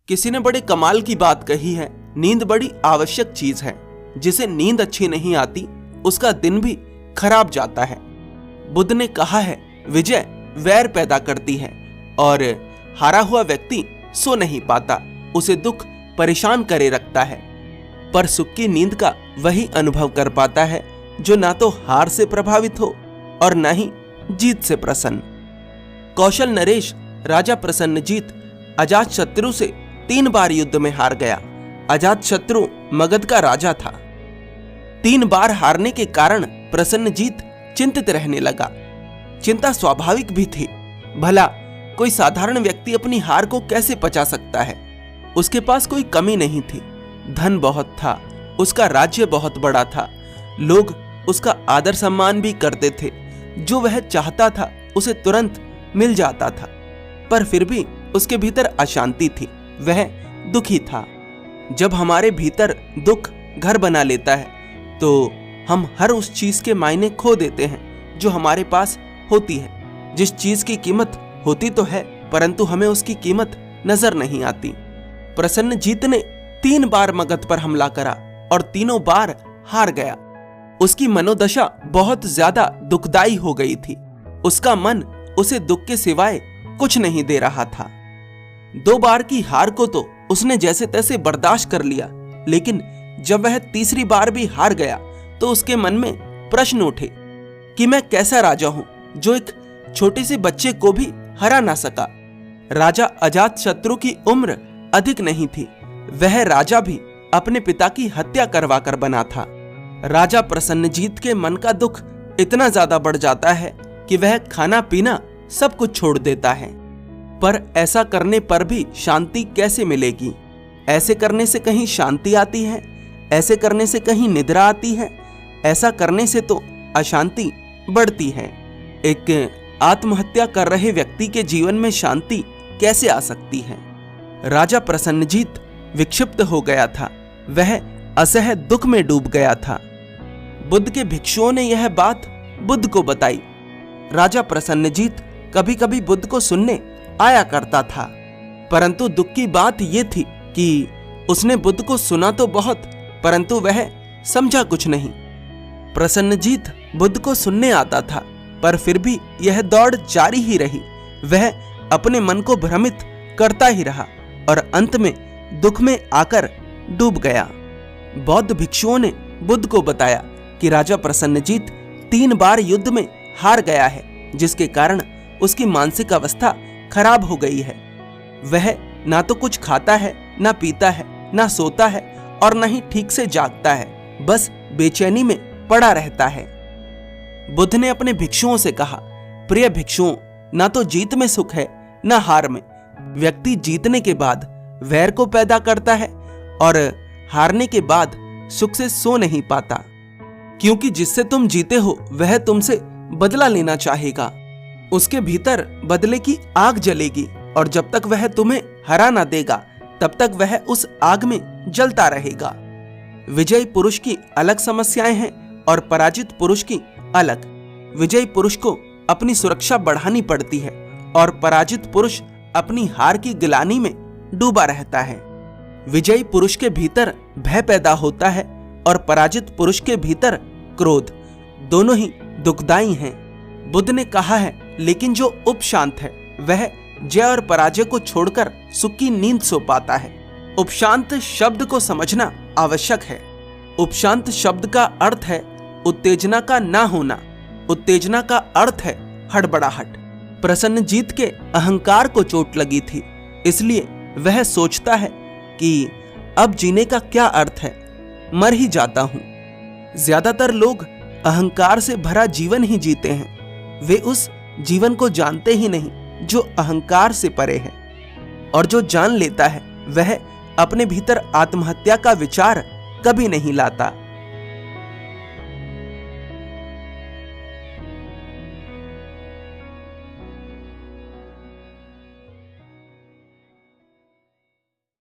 किसी ने बड़े कमाल की बात कही है, नींद बड़ी आवश्यक चीज है। जिसे नींद अच्छी नहीं आती उसका दिन भी खराब जाता है। बुद्ध ने कहा है, विजय वैर पैदा करती है और हारा हुआ व्यक्ति सो नहीं पाता, उसे दुख परेशान करे रखता है। पर सुख की नींद का वही अनुभव कर पाता है जो ना तो हार से प्रभावित हो और ना ही जीत से प्रसन्न। कौशल नरेश राजा प्रसन्नजीत अजातशत्रु से 3 बार युद्ध में हार गया। अजातशत्रु मगध का राजा था। 3 बार हारने के कारण प्रसन्नजीत चिंतित रहने लगा। चिंता स्वाभाविक भी थी। भला कोई साधारण व्यक्ति अपनी हार को कैसे पचा सकता है? उसके पास कोई कमी नहीं थी, धन बहुत था, उसका राज्य बहुत बड़ा था, लोग उसका आदर सम्मान भी करते थे, जो वह चाहता था उसे तुरंत मिल जाता था। पर फिर भी उसके भीतर अशांति थी, वह दुखी था। जब हमारे भीतर दुख घर बना लेता है तो हम हर उस चीज के मायने खो देते हैं जो हमारे पास होती है। जिस चीज की कीमत होती तो है परंतु हमें उसकी कीमत नजर नहीं आती। प्रसन्नजीत ने 3 बार मगध पर हमला करा और तीनों बार हार गया। उसकी मनोदशा बहुत ज्यादा दुखदाई हो गई थी। उसका मन उसे दुख के सिवाय कुछ नहीं दे रहा था। 2 बार की हार को तो उसने जैसे तैसे बर्दाश्त कर लिया, लेकिन जब वह तीसरी बार भी हार गया तो उसके मन में प्रश्न उठे कि मैं कैसा राजा हूं जो एक छोटे से बच्चे को भी हरा ना सका। राजा अजातशत्रु की उम्र अधिक नहीं थी। वह राजा भी अपने पिता की हत्या करवा कर बना था। राजा प्रसन्नजीत के मन का दुख इतना ज्यादा बढ़ जाता है कि वह खाना पीना सब कुछ छोड़ देता है। पर ऐसा करने पर भी शांति कैसे मिलेगी? ऐसे करने से कहीं शांति आती है? ऐसे करने से कहीं निद्रा आती है? ऐसा करने से तो अशांति बढ़ती है। एक आत्महत्या कर रहे व्यक्ति के जीवन में शांति कैसे आ सकती है? राजा प्रसन्नजीत विक्षिप्त हो गया था। वह असह दुख में डूब गया था। बुद्ध के भिक्षुओं ने यह बात बुद्ध को बताई। राजा प्रसन्नजीत कभी कभी बुद्ध को सुनने आया करता था, परंतु दुख की बात यह थी कि उसने बुद्ध को सुना तो बहुत, परंतु वह समझा कुछ नहीं। प्रसन्नजीत बुद्ध को सुनने आता था, पर फिर भी यह दौड़ जारी ही रही। वह अपने मन को भ्रमित करता ही रहा और अंत में दुख में आकर डूब गया। बौद्ध भिक्षुओं ने बुद्ध को बताया कि राजा प्रसन्नजीत 3 बार युद्ध में हार गया है, जिसके कारण उसकी मानसिक अवस्था खराब हो गई है। वह ना तो कुछ खाता है, ना पीता है, ना सोता है और ना ही ठीक से जागता है, बस बेचैनी में पड़ा रहता है। बुद्ध ने अपने भिक्षुओं से कहा, प्रिय भिक्षुओं, ना तो जीत में सुख है ना हार में। व्यक्ति जीतने के बाद वैर को पैदा करता है और हारने के बाद सुख से सो नहीं पाता, क्योंकि जिससे तुम जीते हो वह तुमसे बदला लेना चाहेगा। उसके भीतर बदले की आग जलेगी और जब तक वह तुम्हें हरा ना देगा तब तक वह उस आग में जलता रहेगा। विजयी पुरुष की अलग समस्याएं हैं और पराजित पुरुष की अलग। विजयी पुरुष को अपनी सुरक्षा बढ़ानी पड़ती है और पराजित पुरुष अपनी हार की गिलानी में डूबा रहता है। विजयी पुरुष के भीतर भय पैदा होता है और पराजित पुरुष के भीतर क्रोध। दोनों ही दुखदाई हैं। बुद्ध ने कहा है, लेकिन जो उपशांत है वह जय और पराजय को छोड़कर सुख की नींद सो पाता है। उपशांत शब्द को समझना आवश्यक है। उपशांत शब्द का अर्थ है उत्तेजना का ना होना। उत्तेजना का अर्थ है हड़बड़ाहट। प्रसन्नजीत के अहंकार को चोट लगी थी, इसलिए वह सोचता है कि अब जीने का क्या अर्थ है, मर ही जाता हूं। ज्यादातर लोग अहंकार से भरा जीवन ही जीते हैं। वे उस जीवन को जानते ही नहीं जो अहंकार से परे है, और जो जान लेता है वह अपने भीतर आत्महत्या का विचार कभी नहीं लाता।